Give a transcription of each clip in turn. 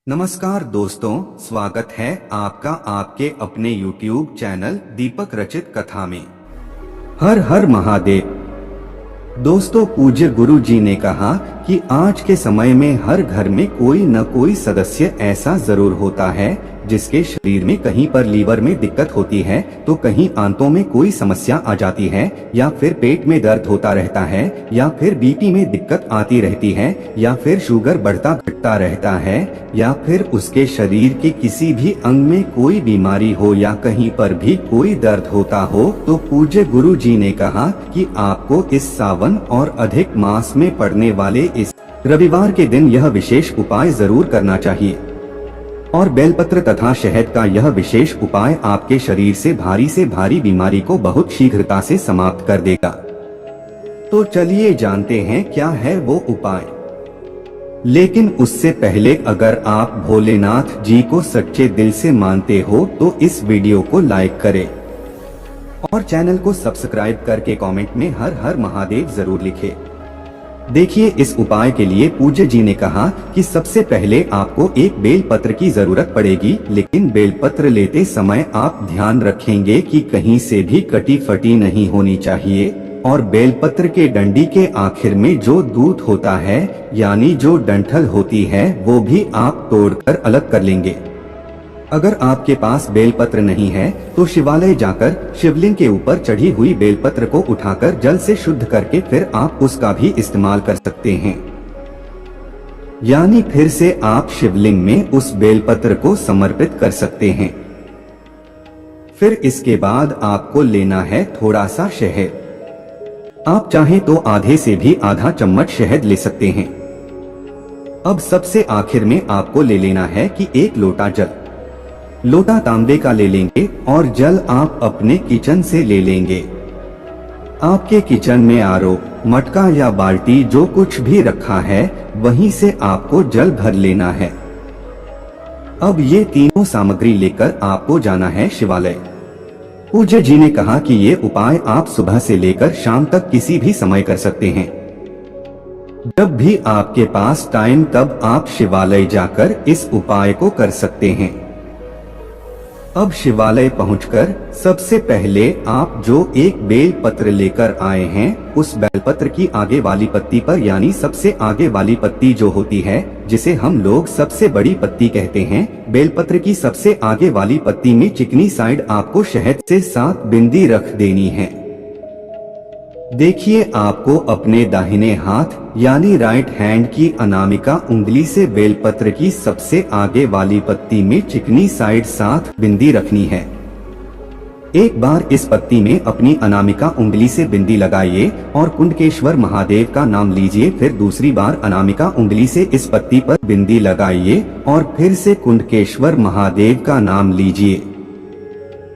नमस्कार दोस्तों, स्वागत है आपका आपके अपने YouTube चैनल दीपक रचित कथा में। हर हर महादेव। दोस्तों, पूज्य गुरु जी ने कहा कि आज के समय में हर घर में कोई न कोई सदस्य ऐसा जरूर होता है जिसके शरीर में कहीं पर लीवर में दिक्कत होती है, तो कहीं आंतों में कोई समस्या आ जाती है, या फिर पेट में दर्द होता रहता है, या फिर बीपी में दिक्कत आती रहती है, या फिर शुगर बढ़ता घटता रहता है, या फिर उसके शरीर के किसी भी अंग में कोई बीमारी हो या कहीं पर भी कोई दर्द होता हो। तो पूज्य गुरु जी ने कहा कि आपको इस सावन और अधिक मास में पड़ने वाले इस रविवार के दिन यह विशेष उपाय जरूर करना चाहिए, और बेलपत्र तथा शहद का यह विशेष उपाय आपके शरीर से भारी बीमारी को बहुत शीघ्रता से समाप्त कर देगा। तो चलिए जानते हैं क्या है वो उपाय। लेकिन उससे पहले अगर आप भोलेनाथ जी को सच्चे दिल से मानते हो तो इस वीडियो को लाइक करें और चैनल को सब्सक्राइब करके कमेंट में हर हर महादेव जरूर लिखें। देखिए, इस उपाय के लिए पूज्य जी ने कहा कि सबसे पहले आपको एक बेल पत्र की जरूरत पड़ेगी, लेकिन बेल पत्र लेते समय आप ध्यान रखेंगे कि कहीं से भी कटी फटी नहीं होनी चाहिए, और बेल पत्र के डंडी के आखिर में जो दूत होता है यानी जो डंठल होती है वो भी आप तोड़कर अलग कर लेंगे। अगर आपके पास बेलपत्र नहीं है तो शिवालय जाकर शिवलिंग के ऊपर चढ़ी हुई बेलपत्र को उठाकर जल से शुद्ध करके फिर आप उसका भी इस्तेमाल कर सकते हैं, यानी फिर से आप शिवलिंग में उस बेलपत्र को समर्पित कर सकते हैं। फिर इसके बाद आपको लेना है थोड़ा सा शहद। आप चाहें तो आधे से भी आधा चम्मच शहद ले सकते हैं। अब सबसे आखिर में आपको ले लेना है कि एक लोटा जल, लोटा तांबे का ले लेंगे, और जल आप अपने किचन से ले लेंगे। आपके किचन में आरओ, मटका या बाल्टी जो कुछ भी रखा है वहीं से आपको जल भर लेना है। अब ये तीनों सामग्री लेकर आपको जाना है शिवालय। पूज्य जी ने कहा कि ये उपाय आप सुबह से लेकर शाम तक किसी भी समय कर सकते हैं। जब भी आपके पास टाइम तब आप शिवालय जाकर इस उपाय को कर सकते हैं। अब शिवालय पहुंचकर सबसे पहले आप जो एक बेल पत्र लेकर आए हैं उस बेलपत्र की आगे वाली पत्ती पर, यानी सबसे आगे वाली पत्ती जो होती है जिसे हम लोग सबसे बड़ी पत्ती कहते हैं, बेलपत्र की सबसे आगे वाली पत्ती में चिकनी साइड आपको शहद से 7 बिंदी रख देनी है। देखिए, आपको अपने दाहिने हाथ यानी राइट हैंड की अनामिका उंगली से बेलपत्र की सबसे आगे वाली पत्ती में चिकनी साइड 7 बिंदी रखनी है। एक बार इस पत्ती में अपनी अनामिका उंगली से बिंदी लगाइए और कुंडकेश्वर महादेव का नाम लीजिए। फिर दूसरी बार अनामिका उंगली से इस पत्ती पर बिंदी लगाइए और फिर से कुंडकेश्वर महादेव का नाम लीजिए।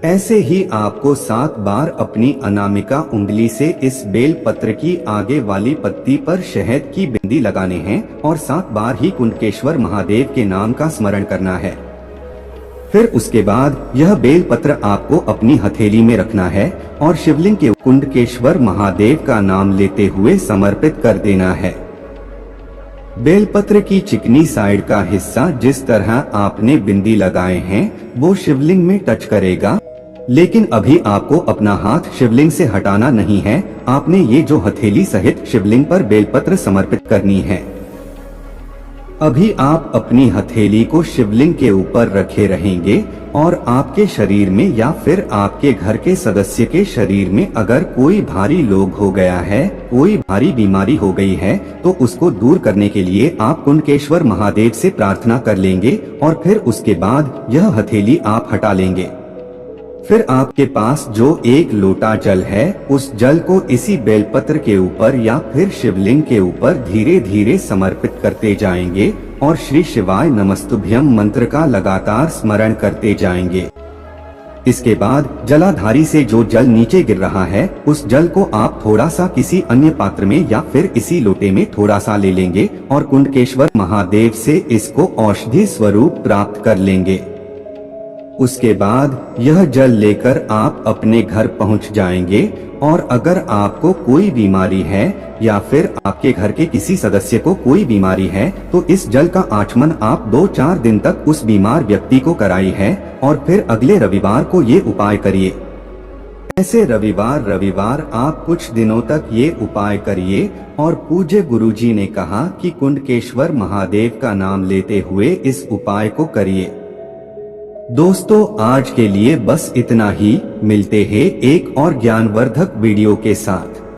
ऐसे ही आपको 7 बार अपनी अनामिका उंगली से इस बेल पत्र की आगे वाली पत्ती पर शहद की बिंदी लगाने हैं और 7 बार ही कुंडकेश्वर महादेव के नाम का स्मरण करना है। फिर उसके बाद यह बेल पत्र आपको अपनी हथेली में रखना है और शिवलिंग के कुंडकेश्वर महादेव का नाम लेते हुए समर्पित कर देना है। बेलपत्र की चिकनी साइड का हिस्सा जिस तरह आपने बिंदी लगाए हैं वो शिवलिंग में टच करेगा, लेकिन अभी आपको अपना हाथ शिवलिंग से हटाना नहीं है। आपने ये जो हथेली सहित शिवलिंग पर बेलपत्र समर्पित करनी है। अभी आप अपनी हथेली को शिवलिंग के ऊपर रखे रहेंगे और आपके शरीर में या फिर आपके घर के सदस्य के शरीर में अगर कोई भारी रोग हो गया है, कोई भारी बीमारी हो गई है, तो उसको दूर करने के लिए आप कुंडकेश्वर महादेव से प्रार्थना कर लेंगे और फिर उसके बाद यह हथेली आप हटा लेंगे। फिर आपके पास जो एक लोटा जल है उस जल को इसी बेलपत्र के ऊपर या फिर शिवलिंग के ऊपर धीरे धीरे समर्पित करते जाएंगे और श्री शिवाय नमस्तुभ्यम मंत्र का लगातार स्मरण करते जाएंगे। इसके बाद जलाधारी से जो जल नीचे गिर रहा है उस जल को आप थोड़ा सा किसी अन्य पात्र में या फिर इसी लोटे में थोड़ा सा ले लेंगे और कुंडकेश्वर महादेव से इसको औषधि स्वरूप प्राप्त कर लेंगे। उसके बाद यह जल लेकर आप अपने घर पहुंच जाएंगे और अगर आपको कोई बीमारी है या फिर आपके घर के किसी सदस्य को कोई बीमारी है तो इस जल का आचमन आप 2-4 दिन तक उस बीमार व्यक्ति को कराई है और फिर अगले रविवार को ये उपाय करिए। ऐसे रविवार आप कुछ दिनों तक ये उपाय करिए। और पूज्य गुरुजी ने कहा कि कुंडकेश्वर महादेव का नाम लेते हुए इस उपाय को करिए। दोस्तों आज के लिए बस इतना ही। मिलते हैं एक और ज्ञानवर्धक वीडियो के साथ।